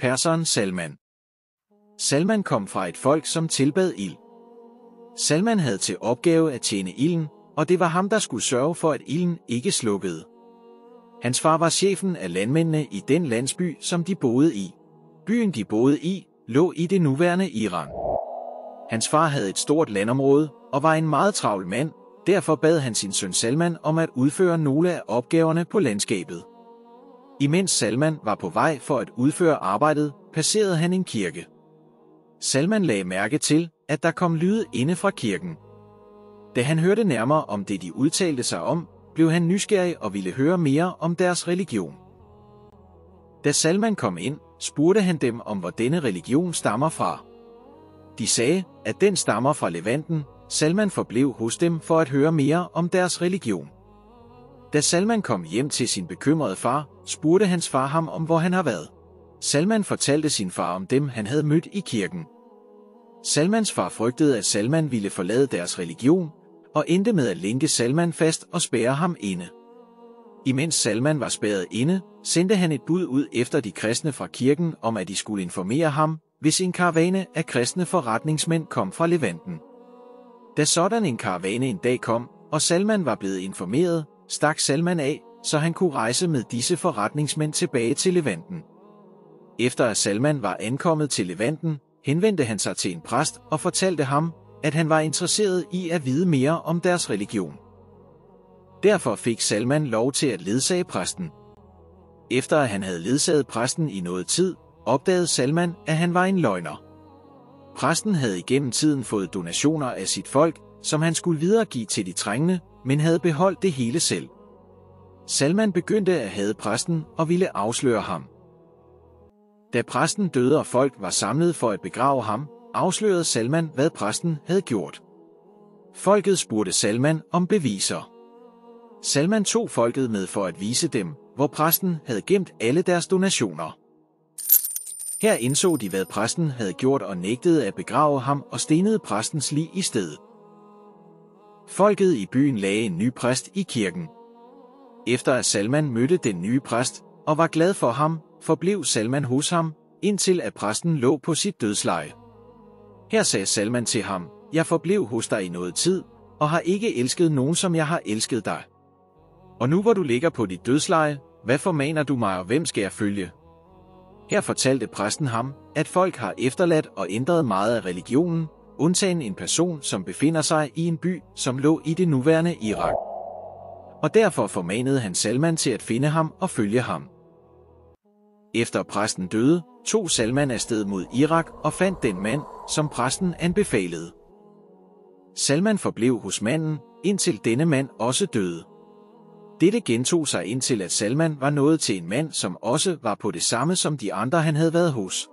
perseren Salman. Salman kom fra et folk, som tilbad ild. Salman havde til opgave at tjene ilden, og det var ham, der skulle sørge for, at ilden ikke slukkede. Hans far var chefen af landmændene i den landsby, som de boede i. Byen, de boede i, lå i det nuværende Iran. Hans far havde et stort landområde og var en meget travl mand, derfor bad han sin søn Salman om at udføre nogle af opgaverne på landskabet. Imens Salman var på vej for at udføre arbejdet, passerede han en kirke. Salman lagde mærke til, at der kom lyde inde fra kirken. Da han hørte nærmere om det, de udtalte sig om, blev han nysgerrig og ville høre mere om deres religion. Da Salman kom ind, spurgte han dem om, hvor denne religion stammer fra. De sagde, at den stammer fra Levanten. Salman forblev hos dem for at høre mere om deres religion. Da Salman kom hjem til sin bekymrede far, spurgte hans far ham om, hvor han har været. Salman fortalte sin far om dem, han havde mødt i kirken. Salmans far frygtede, at Salman ville forlade deres religion, og endte med at lænke Salman fast og spærre ham inde. Imens Salman var spærret inde, sendte han et bud ud efter de kristne fra kirken om, at de skulle informere ham, hvis en karavane af kristne forretningsmænd kom fra Levanten. Da sådan en karavane en dag kom, og Salman var blevet informeret, stak Salman af, så han kunne rejse med disse forretningsmænd tilbage til Levanten. Efter at Salman var ankommet til Levanten, henvendte han sig til en præst og fortalte ham, at han var interesseret i at vide mere om deres religion. Derfor fik Salman lov til at ledsage præsten. Efter at han havde ledsaget præsten i noget tid, opdagede Salman, at han var en løgner. Præsten havde igennem tiden fået donationer af sit folk, som han skulle videregive til de trængende, men havde beholdt det hele selv. Salman begyndte at hade præsten og ville afsløre ham. Da præsten døde og folk var samlet for at begrave ham, afslørede Salman, hvad præsten havde gjort. Folket spurgte Salman om beviser. Salman tog folket med for at vise dem, hvor præsten havde gemt alle deres donationer. Her indså de, hvad præsten havde gjort og nægtede at begrave ham og stenede præstens lig i stedet. Folket i byen lagde en ny præst i kirken. Efter at Salman mødte den nye præst og var glad for ham, forblev Salman hos ham, indtil at præsten lå på sit dødsleje. Her sagde Salman til ham, jeg forblev hos dig i noget tid, og har ikke elsket nogen, som jeg har elsket dig. Og nu hvor du ligger på dit dødsleje, hvad formaner du mig, og hvem skal jeg følge? Her fortalte præsten ham, at folk har efterladt og ændret meget af religionen, undtagen en person, som befinder sig i en by, som lå i det nuværende Irak. Og derfor formanede han Salman til at finde ham og følge ham. Efter præsten døde, tog Salman afsted mod Irak og fandt den mand, som præsten anbefalede. Salman forblev hos manden, indtil denne mand også døde. Dette gentog sig indtil at Salman var nået til en mand, som også var på det samme som de andre, han havde været hos.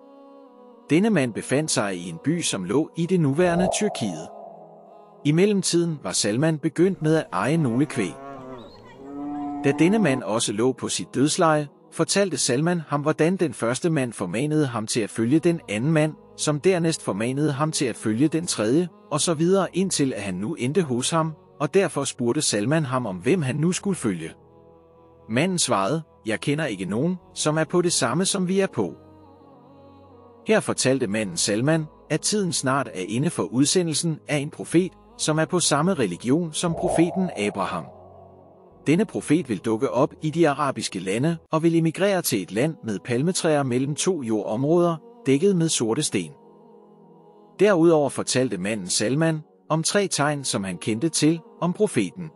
Denne mand befandt sig i en by, som lå i det nuværende Tyrkiet. I mellemtiden var Salman begyndt med at eje nogle kvæg. Da denne mand også lå på sit dødsleje, fortalte Salman ham, hvordan den første mand formanede ham til at følge den anden mand, som dernæst formanede ham til at følge den tredje, og så videre indtil at han nu endte hos ham, og derfor spurgte Salman ham om, hvem han nu skulle følge. Manden svarede, jeg kender ikke nogen, som er på det samme, som vi er på. Her fortalte manden Salman, at tiden snart er inde for udsendelsen af en profet, som er på samme religion som profeten Abraham. Denne profet vil dukke op i de arabiske lande og vil emigrere til et land med palmetræer mellem to jordområder, dækket med sorte sten. Derudover fortalte manden Salman om 3 tegn, som han kendte til om profeten.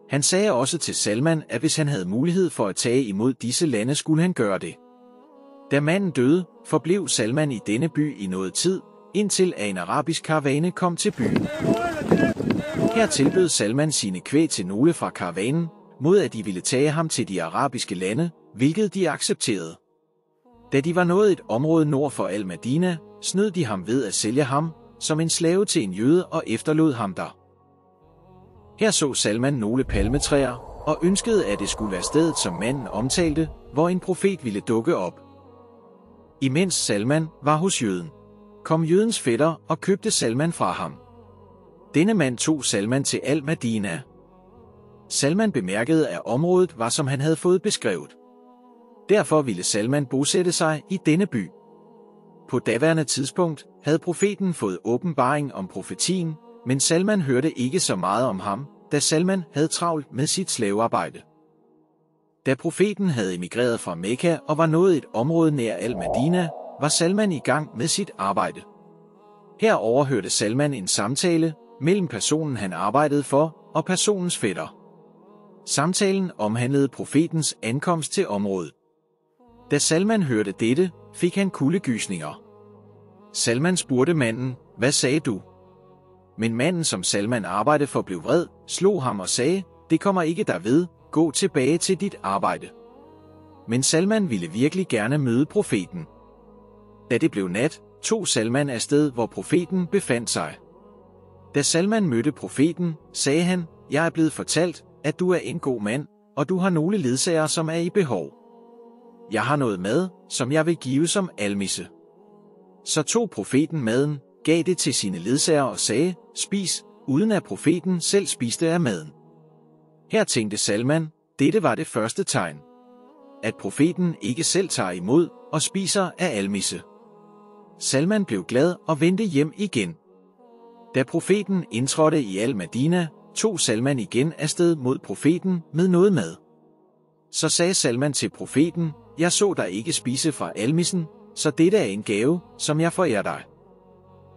Han sagde også til Salman, at hvis han havde mulighed for at tage imod disse lande, skulle han gøre det. Da manden døde, forblev Salman i denne by i noget tid, indtil en arabisk karavane kom til byen. Her tilbød Salman sine kvæg til nogle fra karavanen, mod at de ville tage ham til de arabiske lande, hvilket de accepterede. Da de var nået et område nord for Al-Madina, snød de ham ved at sælge ham som en slave til en jøde og efterlod ham der. Her så Salman nogle palmetræer og ønskede, at det skulle være stedet, som manden omtalte, hvor en profet ville dukke op. Imens Salman var hos jøden, kom jødens fætter og købte Salman fra ham. Denne mand tog Salman til Al-Madina. Salman bemærkede, at området var, som han havde fået beskrevet. Derfor ville Salman bosætte sig i denne by. På daværende tidspunkt havde profeten fået åbenbaring om profetien, men Salman hørte ikke så meget om ham, da Salman havde travlt med sit slavearbejde. Da profeten havde emigreret fra Mekka og var nået et område nær al-Madina, var Salman i gang med sit arbejde. Her overhørte Salman en samtale mellem personen han arbejdede for og personens fætter. Samtalen omhandlede profetens ankomst til området. Da Salman hørte dette, fik han kuldegysninger. Salman spurgte manden, hvad sagde du? Men manden, som Salman arbejdede for, blev vred, slog ham og sagde, det kommer ikke derved, gå tilbage til dit arbejde. Men Salman ville virkelig gerne møde profeten. Da det blev nat, tog Salman afsted, hvor profeten befandt sig. Da Salman mødte profeten, sagde han, jeg er blevet fortalt, at du er en god mand, og du har nogle ledsagere, som er i behov. Jeg har noget mad, som jeg vil give som almisse. Så tog profeten maden, gav det til sine ledsagere og sagde, spis, uden at profeten selv spiste af maden. Her tænkte Salman, dette var det første tegn. At profeten ikke selv tager imod og spiser af almisse. Salman blev glad og vendte hjem igen. Da profeten indtrådte i al-Madina, tog Salman igen afsted mod profeten med noget mad. Så sagde Salman til profeten, jeg så dig ikke spise fra almissen, så dette er en gave, som jeg forærer dig.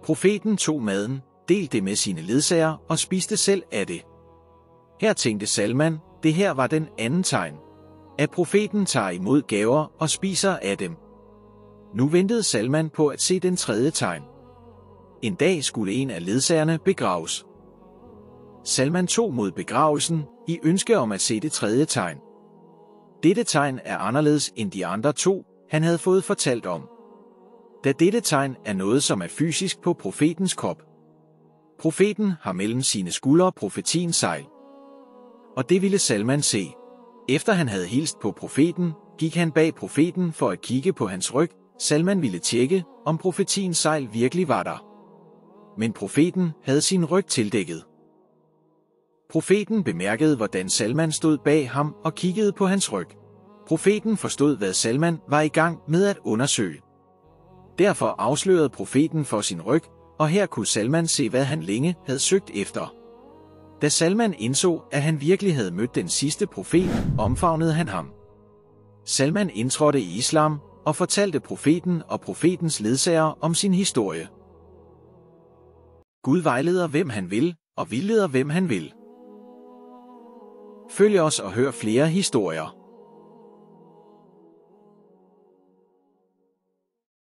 Profeten tog maden, delte det med sine ledsagere og spiste selv af det. Her tænkte Salman, det her var den anden tegn. At profeten tager imod gaver og spiser af dem. Nu ventede Salman på at se den tredje tegn. En dag skulle en af ledsagerne begraves. Salman tog mod begravelsen i ønske om at se det tredje tegn. Dette tegn er anderledes end de andre to, han havde fået fortalt om. Da dette tegn er noget, som er fysisk på profetens krop. Profeten har mellem sine skuldre profetiens sejl. Og det ville Salman se. Efter han havde hilst på profeten, gik han bag profeten for at kigge på hans ryg. Salman ville tjekke, om profetiens sejl virkelig var der. Men profeten havde sin ryg tildækket. Profeten bemærkede, hvordan Salman stod bag ham og kiggede på hans ryg. Profeten forstod, hvad Salman var i gang med at undersøge. Derfor afslørede profeten for sin ryg, og her kunne Salman se, hvad han længe havde søgt efter. Da Salman indså, at han virkelig havde mødt den sidste profet, omfavnede han ham. Salman indtrådte i islam og fortalte profeten og profetens ledsagere om sin historie. Gud vejleder, hvem han vil, og vildleder, hvem han vil. Følg os og hør flere historier.